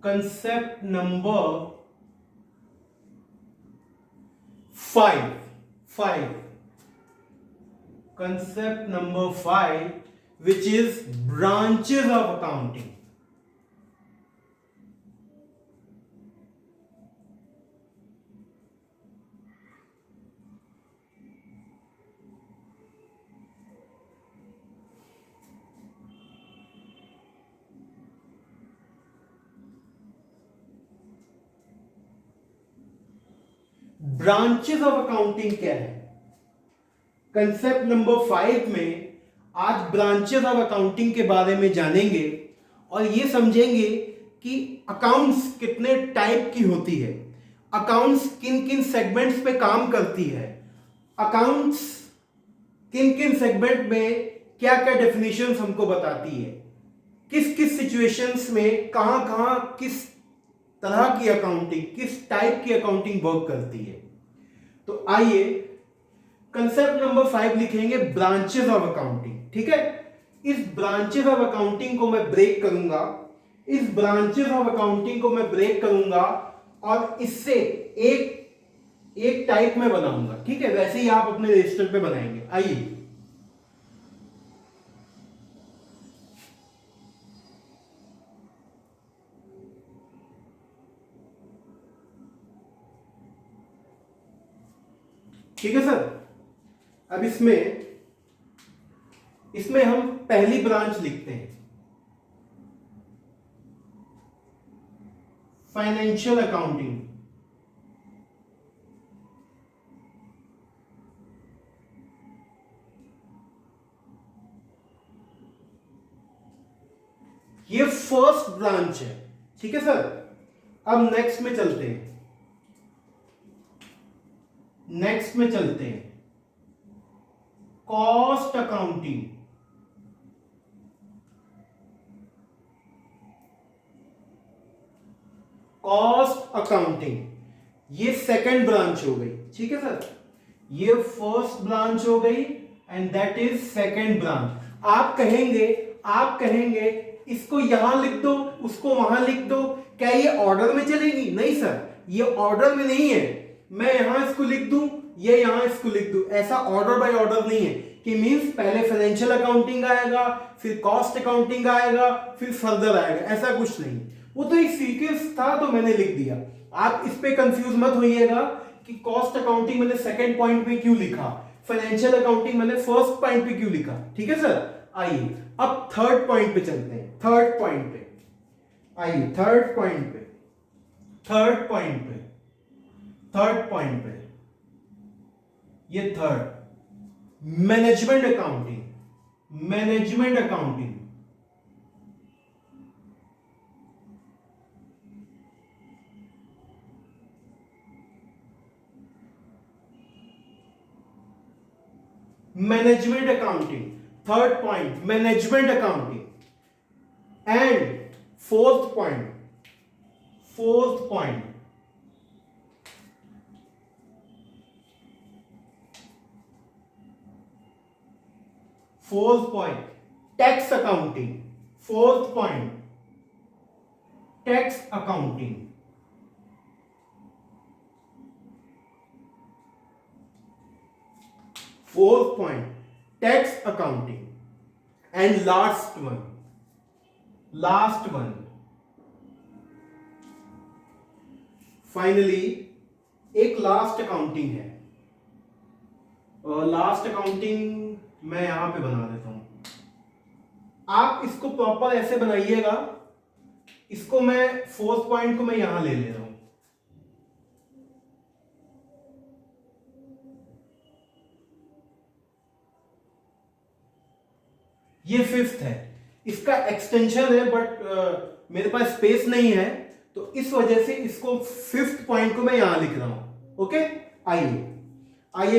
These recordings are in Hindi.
Concept number 5 concept number 5, which is branches of accounting. Branches of accounting क्या है? कंसेप्ट नंबर 5 में आज ब्रांचेस ऑफ अकाउंटिंग के बारे में जानेंगे और ये समझेंगे कि अकाउंट्स कितने टाइप की होती है, अकाउंट्स किन किन सेगमेंट्स पे काम करती है, अकाउंट्स किन किन सेगमेंट में क्या क्या डेफिनेशंस हमको बताती है, किस किस सिचुएशंस में कहां कहां किस तरह की अकाउंटिंग, किस टाइप की अकाउंटिंग वर्क करती है। तो आइए कंसेप्ट नंबर 5 लिखेंगे ब्रांचेस ऑफ अकाउंटिंग। ठीक है, इस ब्रांचेस ऑफ अकाउंटिंग को मैं ब्रेक करूंगा, इस ब्रांचेस ऑफ अकाउंटिंग को मैं ब्रेक करूंगा और इससे एक एक टाइप में बनाऊंगा। ठीक है, वैसे ही आप अपने रजिस्टर पे बनाएंगे। आइए ठीक है सर। अब इसमें हम पहली ब्रांच लिखते हैं, फाइनेंशियल अकाउंटिंग। ये फर्स्ट ब्रांच है। ठीक है सर। अब नेक्स्ट में चलते हैं, कॉस्ट अकाउंटिंग। कॉस्ट अकाउंटिंग ये सेकंड ब्रांच हो गई। ठीक है सर, ये फर्स्ट ब्रांच हो गई and that is second branch. आप कहेंगे इसको यहां लिख दो, उसको वहां लिख दो, क्या ये ऑर्डर में चलेगी? नहीं सर, ये ऑर्डर में नहीं है। मैं यहां इसको लिख दूं, ये यहां इसको लिख दूं, ऐसा ऑर्डर बाय ऑर्डर नहीं है कि मींस पहले फाइनेंशियल अकाउंटिंग आएगा, फिर कॉस्ट अकाउंटिंग आएगा, फिर फर्दर आएगा, ऐसा कुछ नहीं। वो तो एक सीक्वेंस था तो मैंने लिख दिया। आप इस पे कंफ्यूज मत होइएगा कि कॉस्ट अकाउंटिंग मैंने सेकंड पॉइंट पे क्यों लिखा, फाइनेंशियल अकाउंटिंग मैंने फर्स्ट पॉइंट पे क्यों लिखा। ठीक है सर। आइए अब थर्ड पॉइंट पे चलते हैं। थर्ड पॉइंट पे आइए, थर्ड पॉइंट पे ये third, management accounting. Third point management accounting. And fourth point tax accounting. Fourth point tax accounting. Fourth point tax accounting. And last one finally एक लास्ट अकाउंटिंग है। लास्ट अकाउंटिंग मैं यहां पे बना देता हूं। आप इसको प्रॉपर ऐसे बनाइएगा, इसको मैं फोर्थ पॉइंट को मैं यहां ले रहा हूं। ये फिफ्थ है, इसका एक्सटेंशन है बट मेरे पास स्पेस नहीं है, तो इस वजह से इसको फिफ्थ पॉइंट को मैं यहां लिख रहा हूं। ओके, आइए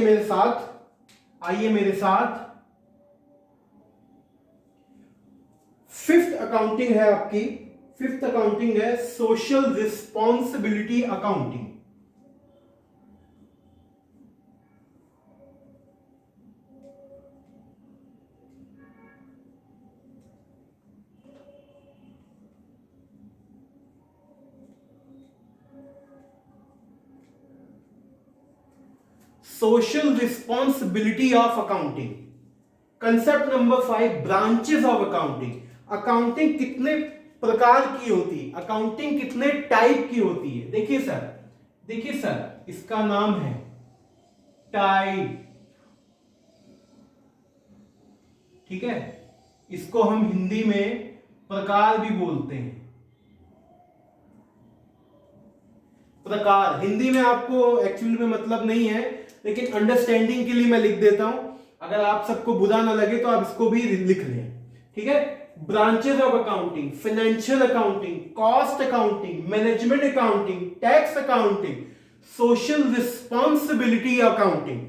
मेरे साथ फिफ्थ अकाउंटिंग है आपकी। फिफ्थ अकाउंटिंग है social responsibility accounting. Social responsibility of accounting. Concept number 5, branches of accounting. Accounting कितने प्रकार की होती है, अकाउंटिंग कितने टाइप की होती है। देखिए सर, इसका नाम है टाइप, ठीक है। इसको हम हिंदी में प्रकार भी बोलते हैं। प्रकार हिंदी में आपको एक्चुअली में मतलब नहीं है, लेकिन अंडरस्टैंडिंग के लिए मैं लिख देता हूं। अगर आप सबको बुरा ना लगे तो आप इसको भी लिख लें, ठीक है। Branches of accounting, financial accounting, cost accounting, management accounting, tax accounting, social responsibility accounting.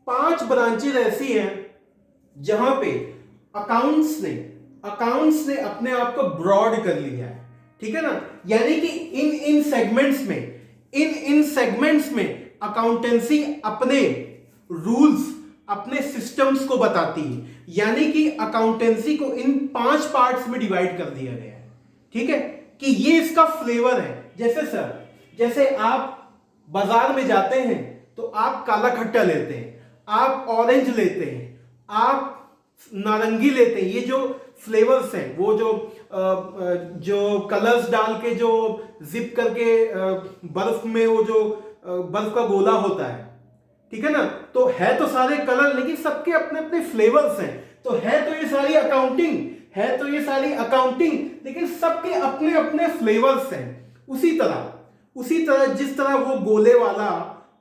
5 branches ऐसी हैं जहां पे अकाउंट्स ने अपने आप को ब्रॉड कर लिया है, ठीक है ना। यानी कि इन सेगमेंट्स में अकाउंटेंसी अपने रूल्स, अपने सिस्टम्स को बताती है। यानी कि अकाउंटेंसी को इन 5 पार्ट्स में डिवाइड कर दिया गया है, ठीक है, कि ये इसका फ्लेवर है। जैसे आप बाजार में जाते हैं तो आप काला खट्टा लेते हैं, आप ऑरेंज लेते हैं, आप नारंगी लेते हैं। ये जो फ्लेवर्स हैं, वो जो कलर्स डाल के जो जिप करके बर्फ में वो जो बर्फ का गोला होता है, ठीक है ना। तो है तो सारे कलर, लेकिन सबके अपने अपने फ्लेवर्स हैं। तो है तो ये सारी अकाउंटिंग, लेकिन सबके अपने अपने फ्लेवर्स हैं। उसी तरह जिस तरह वो गोले वाला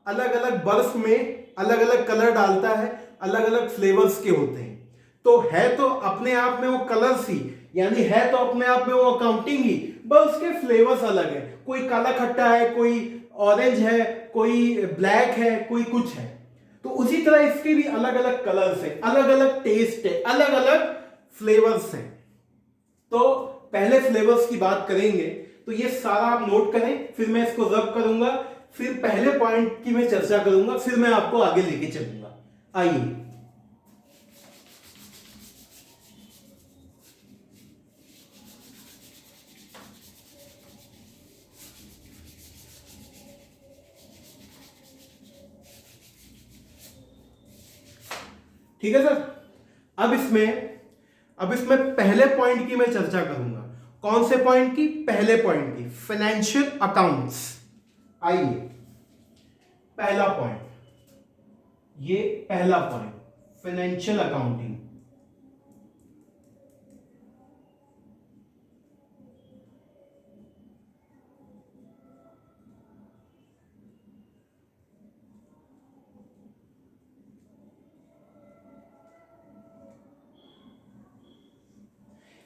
अलग अलग बर्फ में अलग अलग कलर डालता है, अलग अलग फ्लेवर्स के होते हैं। तो है तो अपने आप में वो कलर्स ही, यानी है तो अपने आप में वो अकाउंटिंग ही, बस उसके फ्लेवर्स अलग है। कोई काला खट्टा है, कोई ऑरेंज है, कोई ब्लैक है, कोई कुछ है। तो उसी तरह इसके भी अलग अलग कलर्स है, अलग अलग टेस्ट है, अलग अलग फ्लेवर्स हैं। तो पहले फ्लेवर्स की बात करेंगे, तो ये सारा आप नोट करें, फिर मैं इसको रब करूंगा, फिर पहले पॉइंट की मैं चर्चा करूंगा, फिर मैं आपको आगे लेके चलूंगा। आइए, ठीक है सर। अब इसमें पहले पॉइंट की मैं चर्चा करूंगा। कौन से पॉइंट की? पहले पॉइंट की, फाइनेंशियल अकाउंट्स। आइए, पहला पॉइंट, ये पहला पॉइंट, फाइनेंशियल अकाउंटिंग।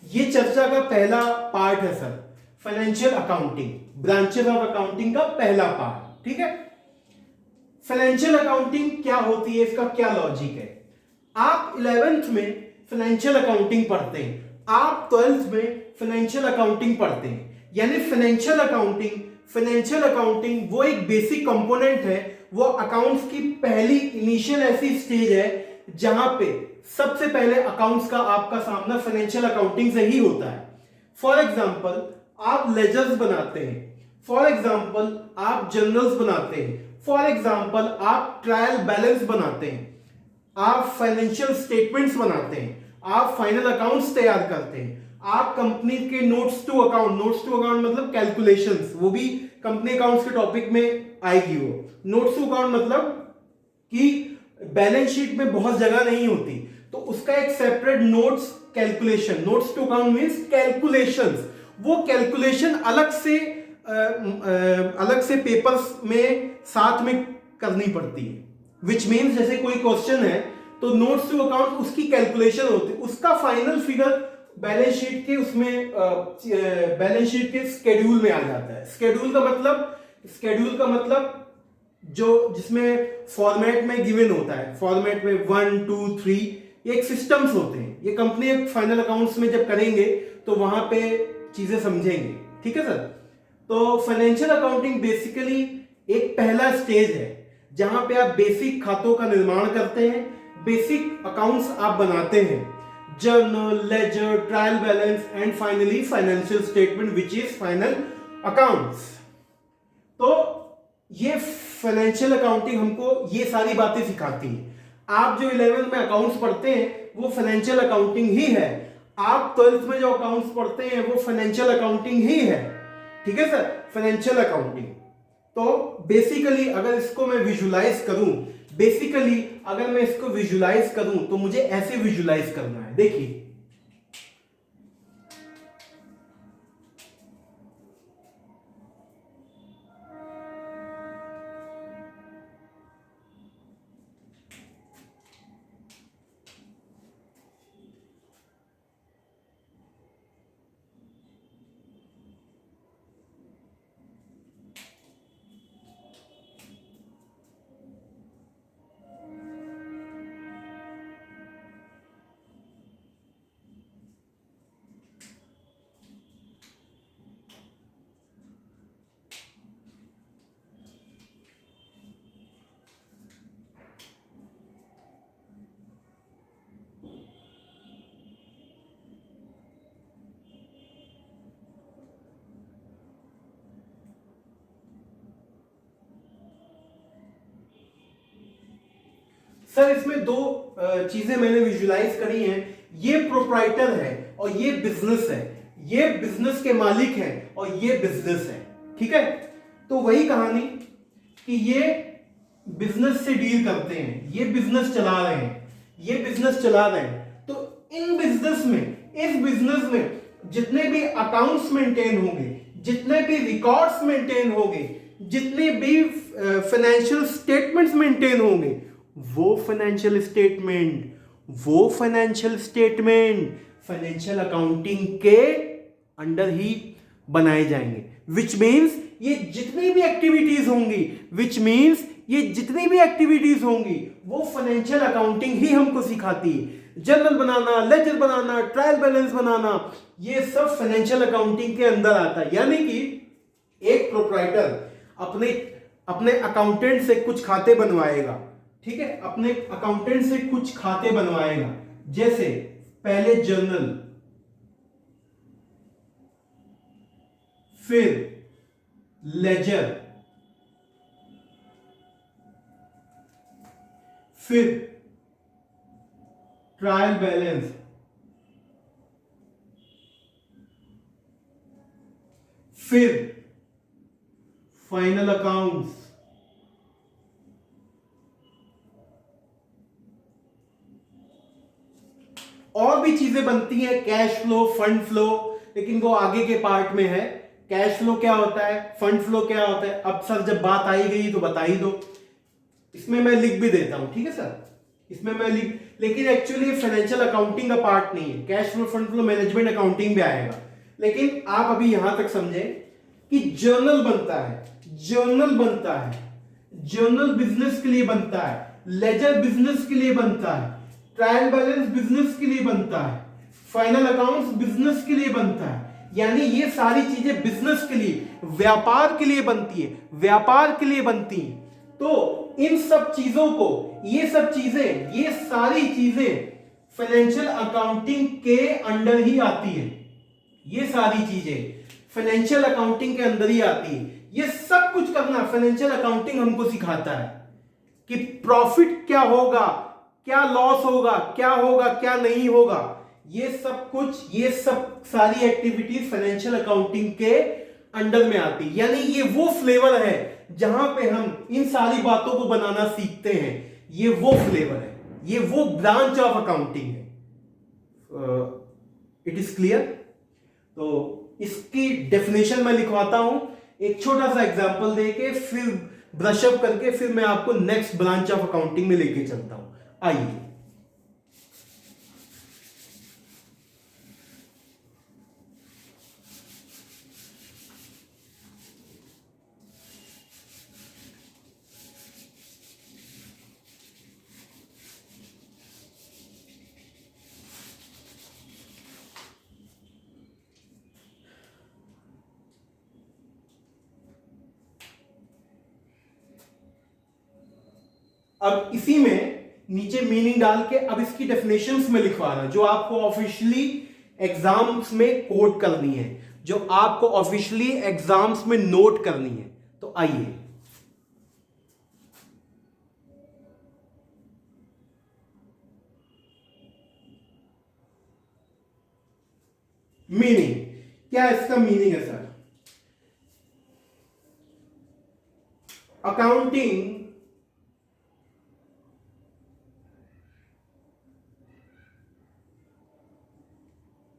ये चर्चा का पहला पार्ट है sir, financial accounting, branches of accounting का पहला पार्ट, ठीक है। फाइनेंशियल अकाउंटिंग क्या होती है, इसका क्या लॉजिक है? आप 11th में फाइनेंशियल अकाउंटिंग पढ़ते हैं, आप 12th में फाइनेंशियल अकाउंटिंग पढ़ते हैं। यानी फाइनेंशियल अकाउंटिंग वो एक बेसिक कंपोनेंट है, वो अकाउंट्स की पहली इनिशियल ऐसी स्टेज है जहां पे सबसे पहले अकाउंट्स का आपका सामना फाइनेंशियल अकाउंटिंग से ही होता है। फॉर एग्जांपल, आप लेजर्स बनाते हैं, फॉर एग्जांपल आप जर्नल्स बनाते हैं, फॉर एग्जांपल आप ट्रायल बैलेंस बनाते हैं, आप फाइनेंशियल स्टेटमेंट्स बनाते हैं, आप फाइनल अकाउंट्स तैयार करते हैं, आप कंपनी के नोट्स टू अकाउंट मतलब कैलकुलेशंस, वो भी कंपनी अकाउंट्स के टॉपिक में आएगी। वो नोट्स टू अकाउंट मतलब कि बैलेंस शीट में बहुत जगह नहीं होती, तो उसका एक separate notes to account means calculations. वो कैलकुलेशन अलग से पेपर्स में साथ में करनी पड़ती है। विच मीन्स जैसे कोई क्वेश्चन है तो नोट्स टू अकाउंट उसकी कैलकुलेशन होती है, उसका फाइनल फिगर बैलेंस शीट के स्केड्यूल में आ जाता है। स्केड्यूल का मतलब जो जिसमें फॉर्मेट में गिवन होता है, फॉर्मेट में 1 2 3 ये एक सिस्टम्स होते हैं। ये कंपनी फाइनल अकाउंट्स में जब करेंगे तो वहां पे चीजें समझेंगे, ठीक है सर। तो फाइनेंशियल अकाउंटिंग बेसिकली एक पहला स्टेज है जहां पे आप बेसिक खातों का निर्माण करते हैं, बेसिक अकाउंट्स आप बनाते हैं, journal, ledger, trial balance and finally financial statement which is final accounts. तो ये फाइनेंशियल अकाउंटिंग हमको ये सारी बातें सिखाती है। आप जो 11th में अकाउंट्स पढ़ते हैं वो फाइनेंशियल अकाउंटिंग ही है, आप 12th में जो अकाउंट्स पढ़ते हैं वो फाइनेंशियल अकाउंटिंग ही है। ठीक है सर, फाइनेंशियल अकाउंटिंग। तो बेसिकली अगर इसको मैं विजुलाइज करूं तो मुझे ऐसे विजुलाइज करना है। देखिए सर, इसमें दो चीजें मैंने विजुलाइज करी हैं। ये प्रोप्राइटर है और ये बिजनेस है, ये बिजनेस के मालिक है और ये बिजनेस है। ठीक है, तो वही कहानी कि ये बिजनेस से डील करते हैं, ये बिजनेस चला रहे हैं, तो इन बिजनेस में, इस बिजनेस में जितने भी अकाउंट्स मेंटेन होंगे, जितने भी रिकॉर्ड्स मेंटेन होंगे, जितने भी फाइनेंशियल स्टेटमेंट्स मेंटेन होंगे, वो फाइनेंशियल स्टेटमेंट फाइनेंशियल अकाउंटिंग के अंडर ही बनाए जाएंगे। विच मीन्स ये जितनी भी एक्टिविटीज होंगी वो फाइनेंशियल अकाउंटिंग ही हमको सिखाती है। जर्नल बनाना, लेजर बनाना, ट्रायल बैलेंस बनाना, ये सब फाइनेंशियल अकाउंटिंग के अंदर आता है। यानी कि एक प्रोप्राइटर अपने अकाउंटेंट से कुछ खाते बनवाएगा। ठीक है, अपने अकाउंटेंट से कुछ खाते बनवाएगा, जैसे पहले जर्नल, फिर लेजर, फिर ट्रायल बैलेंस, फिर फाइनल अकाउंट्स, और भी चीजें बनती हैं, कैश फ्लो, फंड फ्लो, लेकिन वो आगे के पार्ट में है। कैश फ्लो क्या होता है, फंड फ्लो क्या होता है, अब सर जब बात आई गई तो बता ही दो। इसमें मैं लिख भी देता हूं, ठीक है सर, इसमें मैं लेकिन एक्चुअली फाइनेंशियल अकाउंटिंग का पार्ट नहीं है। Cash flow, fund flow, management accounting भी आएगा, लेकिन आप अभी यहां तक समझे कि जर्नल बनता है, जर्नल बिजनेस के लिए बनता है, लेजर बिजनेस के लिए बनता है, ट्रायल बैलेंस बिजनेस के लिए बनता है, फाइनल अकाउंट्स बिजनेस के लिए बनता है। यानी ये सारी चीजें बिजनेस के लिए, व्यापार के लिए बनती है, तो इन सब चीजों को, ये सारी चीजें फाइनेंशियल अकाउंटिंग के अंडर ही आती है। ये सारी चीजें फाइनेंशियल अकाउंटिंग के अंदर ही आती है। ये सब कुछ करना फाइनेंशियल अकाउंटिंग हमको सिखाता है कि प्रॉफिट क्या होगा, क्या लॉस होगा, क्या नहीं होगा। ये सब सारी एक्टिविटीज फाइनेंशियल अकाउंटिंग के अंडर में आती है। यानी ये वो फ्लेवर है जहां पे हम इन सारी बातों को बनाना सीखते हैं। ये वो फ्लेवर है, ये वो ब्रांच ऑफ अकाउंटिंग है। It is clear? तो इसकी डेफिनेशन मैं लिखवाता हूं एक छोटा सा एग्जांपल देके, फिर ब्रशअप करके, फिर मैं आपको नेक्स्ट ब्रांच ऑफ अकाउंटिंग में लेके चलता हूं। आइए, अब इसी में नीचे मीनिंग डाल के अब इसकी डेफिनेशंस में लिखवा रहा, जो आपको ऑफिशियली एग्जाम्स में कोट करनी है, जो आपको ऑफिशियली एग्जाम्स में नोट करनी है। तो आइए, मीनिंग, क्या इसका मीनिंग है sir? Accounting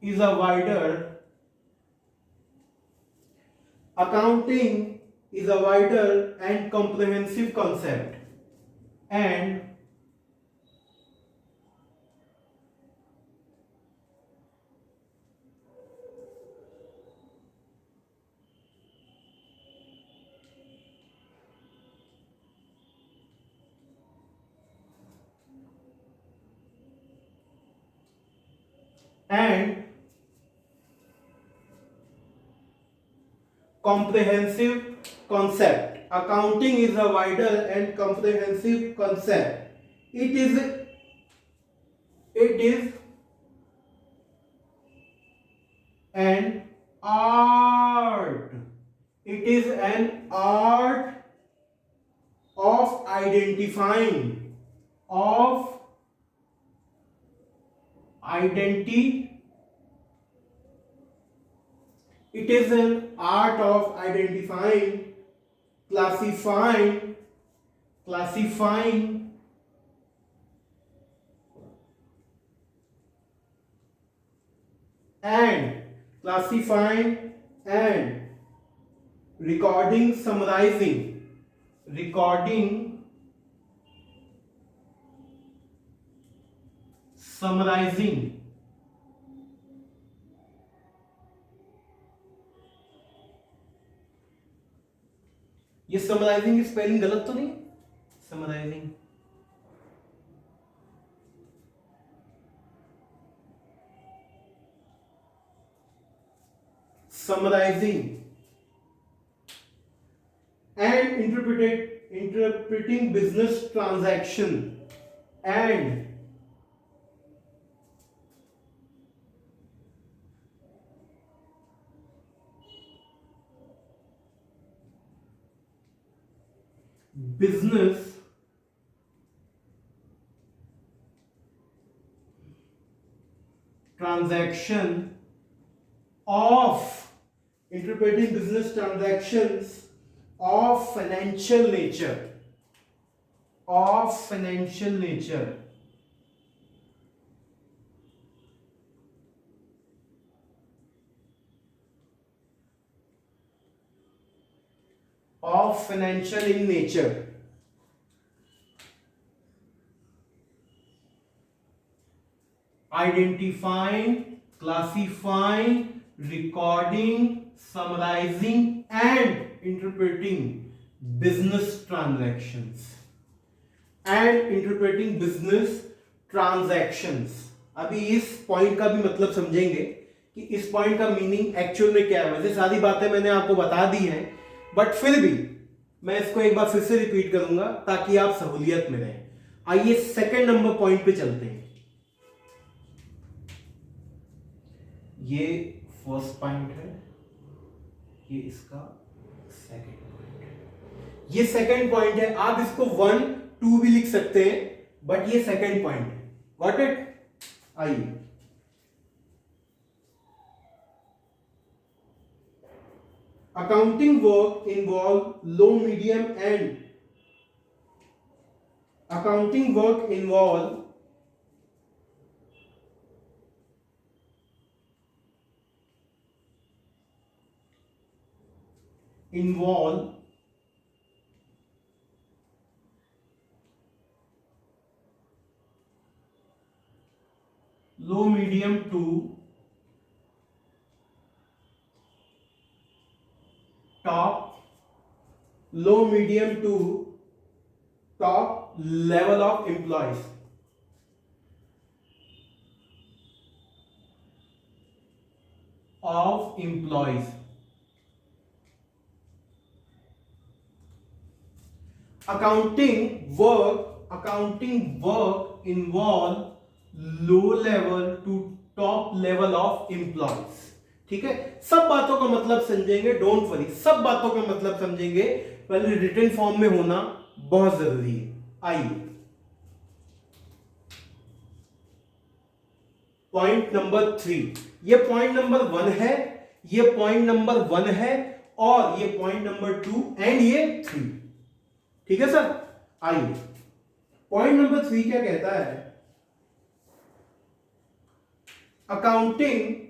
is a wider accounting is a wider and comprehensive concept, and and comprehensive concept. Accounting is a wider and comprehensive concept. It is an art. It is an art of identity. It is an art of identifying, classifying, and recording, summarizing. ये समराइजिंग की स्पेलिंग गलत तो नहीं? Summarising, and interpreting business transaction and business transaction of interpreting business transactions of financial nature, in nature. Identifying, classifying, recording, summarizing and interpreting business transactions. अभी इस पॉइंट का भी मतलब समझेंगे कि इस पॉइंट का मीनिंग एक्चुअल में क्या है। वैसे सारी बातें मैंने आपको बता दी हैं, बट फिर भी मैं इसको एक बार फिर से रिपीट करूंगा ताकि आप सहूलियत में रहें। आइए सेकंड नंबर पॉइंट पे चलते हैं। ये फर्स्ट पॉइंट है, ये इसका सेकंड पॉइंट है। ये सेकंड पॉइंट है, आप इसको 1, 2 भी लिख सकते हैं, बट ये सेकंड पॉइंट है। Got it? आइए, accounting work involve low medium and accounting work involve low medium to top level of employees. Accounting work involve low level to top level of employees. ठीक है, सब बातों का मतलब समझेंगे, डोंट वरी, सब बातों का मतलब समझेंगे, पहले रिटन फॉर्म में होना बहुत जरूरी है। आइए, पॉइंट नंबर 3, ये पॉइंट नंबर 1 है, ये पॉइंट नंबर 1 है, और ये पॉइंट नंबर 2 एंड ये 3। ठीक है सर, आइए पॉइंट नंबर 3 क्या कहता है, accounting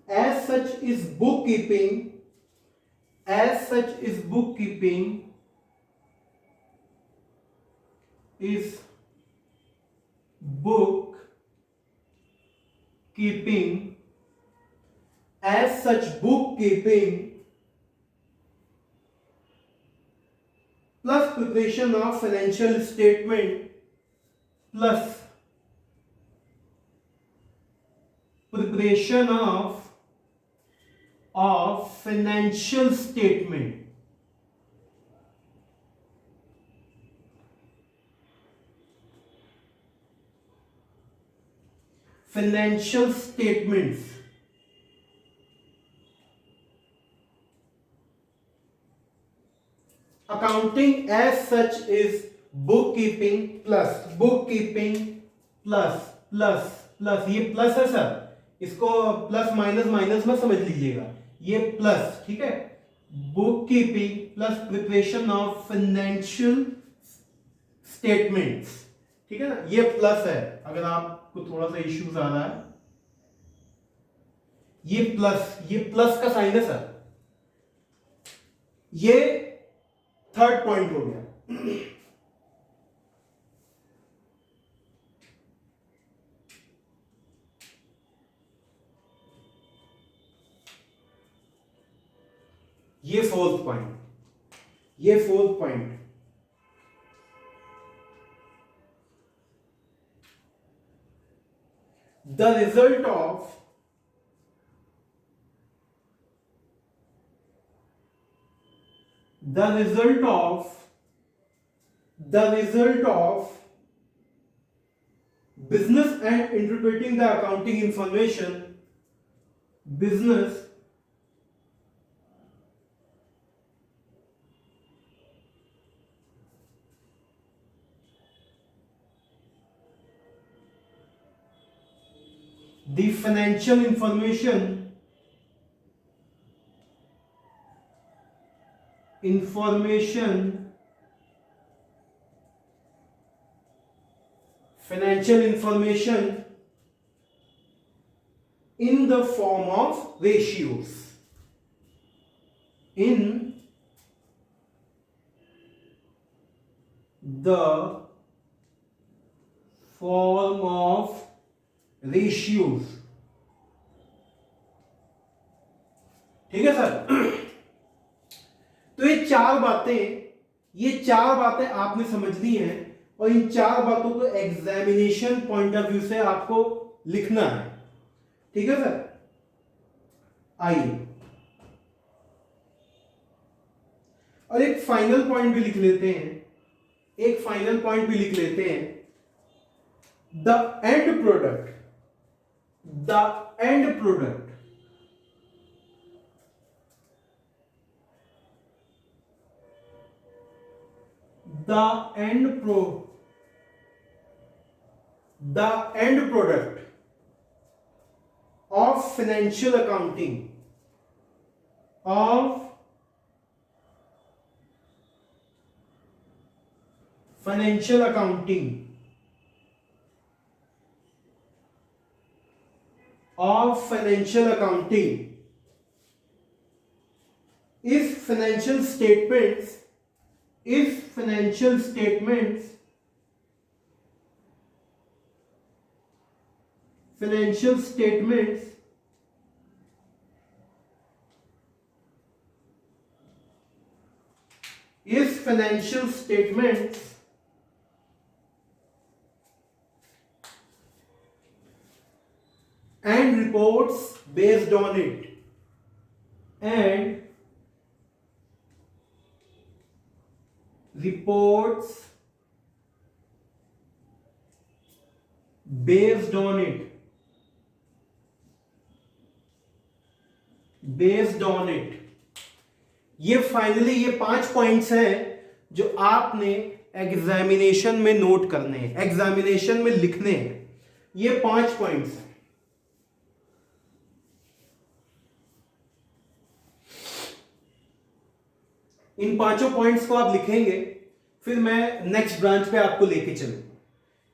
as such is bookkeeping is bookkeeping as such bookkeeping plus preparation of financial statement plus preparation of financial statement financial statements accounting as such is bookkeeping plus plus ये प्लस है सर, इसको प्लस माइनस माइनस में समझ लीजिएगा, ये प्लस, ठीक है, book keeping plus preparation of financial statements, ठीक है ना, ये प्लस है, अगर आपको थोड़ा सा इश्यूज आ रहा है, ये प्लस का साइन है सर, ये थर्ड पॉइंट हो गया। ये fourth point, the result of business and interpreting the accounting information, the financial information in the form of ratios, in the form of ratios, ठीक है सर। तो ये चार बातें आपने समझनी है, और इन चार बातों को एग्जामिनेशन पॉइंट ऑफ व्यू से आपको लिखना है, ठीक है सर। आइए और एक फाइनल पॉइंट भी लिख लेते हैं, the end product of financial accounting is financial statements and reports based on it, based on it. ये फाइनली ये 5 पॉइंट्स हैं जो आपने एग्जामिनेशन में नोट करने हैं, एग्जामिनेशन में लिखने हैं। ये 5 पॉइंट्स हैं। इन 5 पॉइंट्स को आप लिखेंगे, फिर मैं नेक्स्ट ब्रांच पे आपको लेके चलूंगा।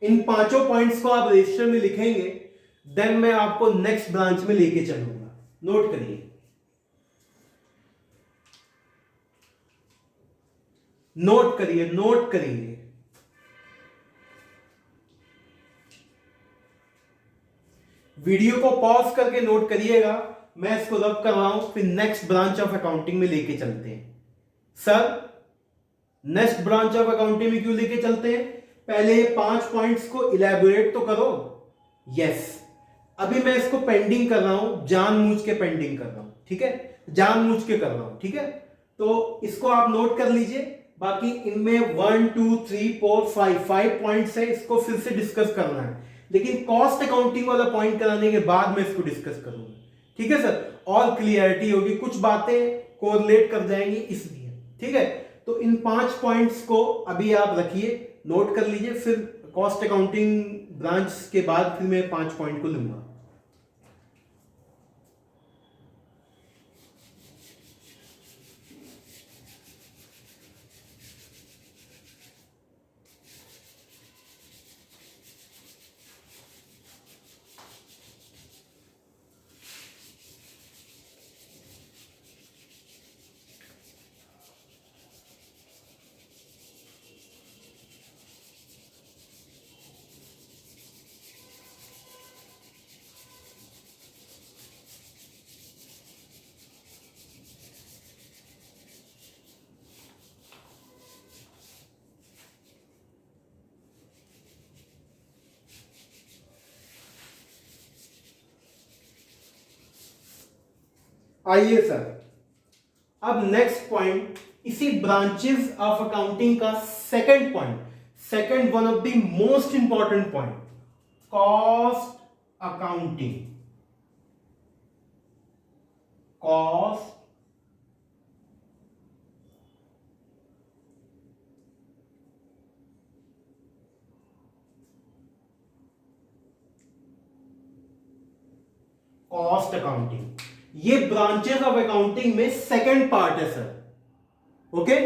इन 5 पॉइंट्स को आप रजिस्टर में लिखेंगे, देन मैं आपको नेक्स्ट ब्रांच में लेके चलूंगा। नोट करिए, नोट करिए, नोट करिए। वीडियो को पॉज करके नोट करिएगा। मैं इसको रब कर रहा हूं, फिर नेक्स्ट ब्रांच ऑफ अकाउंटिंग में लेके चलते हैं। Sir next branch of accounting में क्यों लेके चलते हैं? पहले 5 पॉइंट्स को इलैबोरेट तो करो। यस, अभी मैं इसको पेंडिंग कर रहा हूं, जानबूझ के पेंडिंग कर रहा हूं, ठीक है, जानबूझ के कर रहा हूं, ठीक है। तो इसको आप नोट कर लीजिए। बाकी इनमें 1 2 3 4 5 पॉइंट्स है, इसको फिर से डिस्कस करना है, लेकिन कॉस्ट अकाउंटिंग वाला पॉइंट कराने के बाद मैं इसको डिस्कस करूंगा, ठीक है सर। और क्लियरिटी होगी, कुछ बातें कोरिलेट कर जाएंगी इसलिए, ठीक है। तो इन 5 पॉइंट्स को अभी आप रखिए, नोट कर लीजिए, फिर कॉस्ट अकाउंटिंग ब्रांच के बाद फिर मैं 5 पॉइंट को लूंगा। आइए सर, अब नेक्स्ट पॉइंट, इसी ब्रांचेस ऑफ अकाउंटिंग का second point, second one of the most important point, cost accounting. Cost cost accounting, ये ब्रांचेस ऑफ अकाउंटिंग में सेकंड पार्ट है सर। ओके,